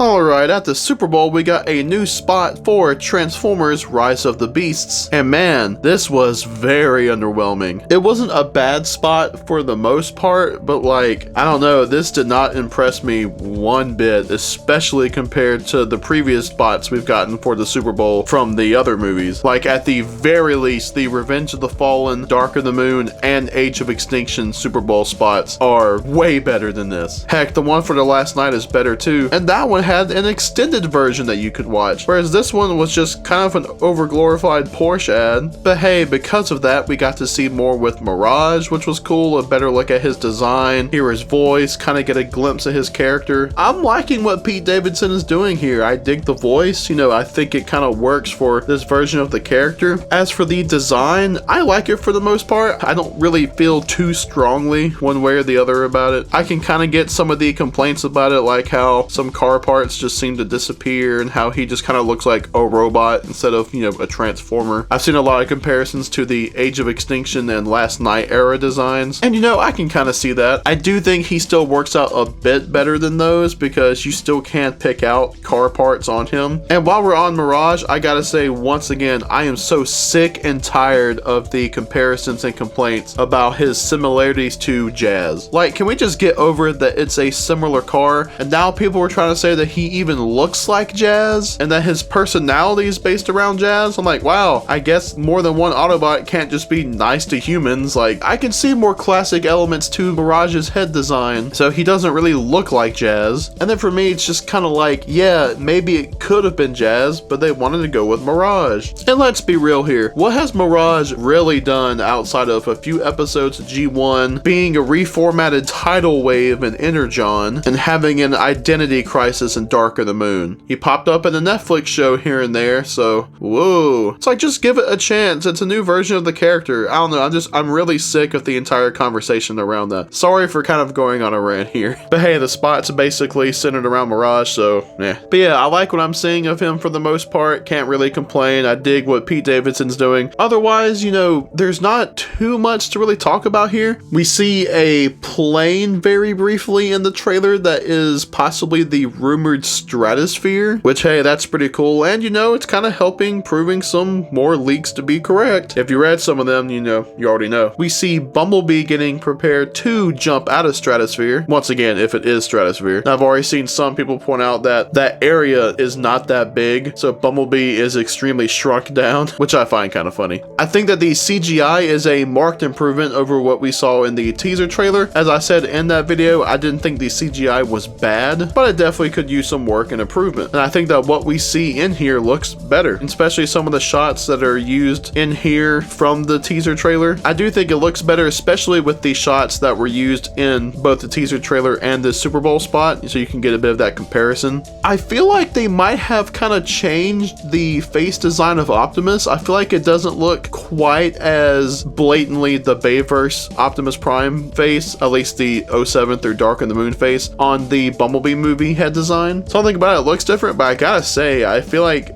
Alright, at the Super Bowl we got a new spot for Transformers Rise of the Beasts, and man, this was very underwhelming. It wasn't a bad spot for the most part, but like, I don't know, this did not impress me one bit, especially compared to the previous spots we've gotten for the Super Bowl from the other movies. Like, at the very least, the Revenge of the Fallen, Dark of the Moon, and Age of Extinction Super Bowl spots are way better than this. Heck, the one for the last night is better too, and that one had an extended version that you could watch, whereas this one was just kind of an overglorified Porsche ad. But hey, because of that, we got to see more with Mirage, which was cool, a better look at his design, hear his voice, kind of get a glimpse of his character. I'm liking what Pete Davidson is doing here. I dig the voice, you know, I think it kind of works for this version of the character. As for the design, I like it for the most part. I don't really feel too strongly one way or the other about it. I can kind of get some of the complaints about it, like how some car parts just seem to disappear and how he just kind of looks like a robot instead of, you know, a transformer. I've seen a lot of comparisons to the Age of Extinction and Last Night era designs, and you know, I can kind of see that. I do think he still works out a bit better than those because you still can't pick out car parts on him. And while we're on Mirage, I gotta say once again, I am so sick and tired of the comparisons and complaints about his similarities to Jazz. Like, can we just get over it that it's a similar car? And now people are trying to say that he even looks like Jazz and that his personality is based around Jazz. I'm like, wow, I guess more than one Autobot can't just be nice to humans. Like, I can see more classic elements to Mirage's head design, so he doesn't really look like Jazz. And then for me, it's just kind of like, yeah, maybe it could have been Jazz, but they wanted to go with Mirage. And let's be real here, what has Mirage really done outside of a few episodes of G1, being a reformatted tidal wave in Energon, and having an identity crisis in Dark of the Moon? He popped up in a Netflix show here and there, so whoa. It's like, just give it a chance. It's a new version of the character. I don't know, I'm really sick of the entire conversation around that. Sorry for kind of going on a rant here. But hey, the spot's basically centered around Mirage, so yeah. But yeah, I like what I'm seeing of him for the most part. Can't really complain. I dig what Pete Davidson's doing. Otherwise, you know, there's not too much to really talk about here. We see a plane very briefly in the trailer that is possibly the rumored Stratosphere, which hey, that's pretty cool, and you know, it's kind of helping proving some more leaks to be correct. If you read some of them, you know, you already know. We see Bumblebee getting prepared to jump out of Stratosphere, once again, if it is Stratosphere. Now, I've already seen some people point out that that area is not that big, so Bumblebee is extremely shrunk down, which I find kind of funny. I think that the CGI is a marked improvement over what we saw in the teaser trailer. As I said in that video, I didn't think the CGI was bad, but it definitely could use some work and improvement. And I think that what we see in here looks better, especially some of the shots that are used in here from the teaser trailer. I do think it looks better, especially with the shots that were used in both the teaser trailer and the Super Bowl spot, so you can get a bit of that comparison. I feel like they might have kind of changed the face design of Optimus. I feel like it doesn't look quite as blatantly the Bayverse Optimus Prime face, at least the 07 through Dark of the Moon face on the Bumblebee movie head design. Something about it looks different, but I gotta say, I feel like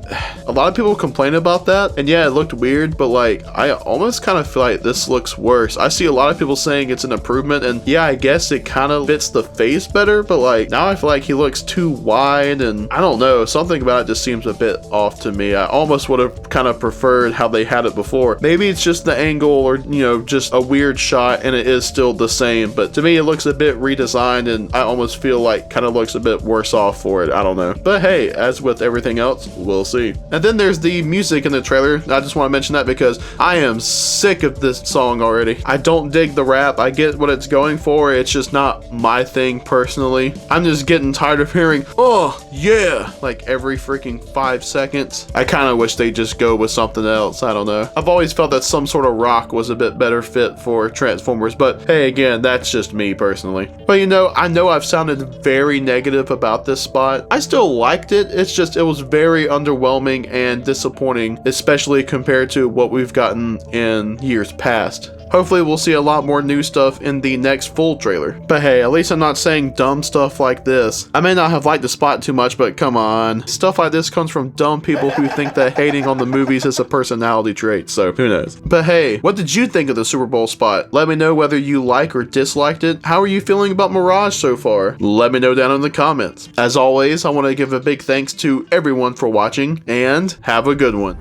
a lot of people complain about that, and yeah, it looked weird, but like, I almost kind of feel like this looks worse. I see a lot of people saying it's an improvement, and yeah, I guess it kind of fits the face better, but like, now I feel like he looks too wide, and I don't know, something about it just seems a bit off to me. I almost would have kind of preferred how they had it before. Maybe it's just the angle, or you know, just a weird shot, and it is still the same, but to me it looks a bit redesigned, and I almost feel like kind of looks a bit worse off for it. I don't know, but hey, as with everything else, we'll see. And then there's the music in the trailer. I just want to mention that because I am sick of this song already. I don't dig the rap. I get what it's going for, it's just not my thing personally. I'm just getting tired of hearing oh yeah like every freaking 5 seconds. I kind of wish they just go with something else. I don't know, I've always felt that some sort of rock was a bit better fit for Transformers, but hey, again, that's just me personally. But you know, I know I've sounded very negative about this spot. I still liked it, it's just it was very underwhelming and disappointing, especially compared to what we've gotten in years past. Hopefully we'll see a lot more new stuff in the next full trailer. But hey, at least I'm not saying dumb stuff like this. I may not have liked the spot too much, but come on. Stuff like this comes from dumb people who think that hating on the movies is a personality trait, so who knows. But hey, what did you think of the Super Bowl spot? Let me know whether you like or disliked it. How are you feeling about Mirage so far? Let me know down in the comments. As always, I want to give a big thanks to everyone for watching, and have a good one.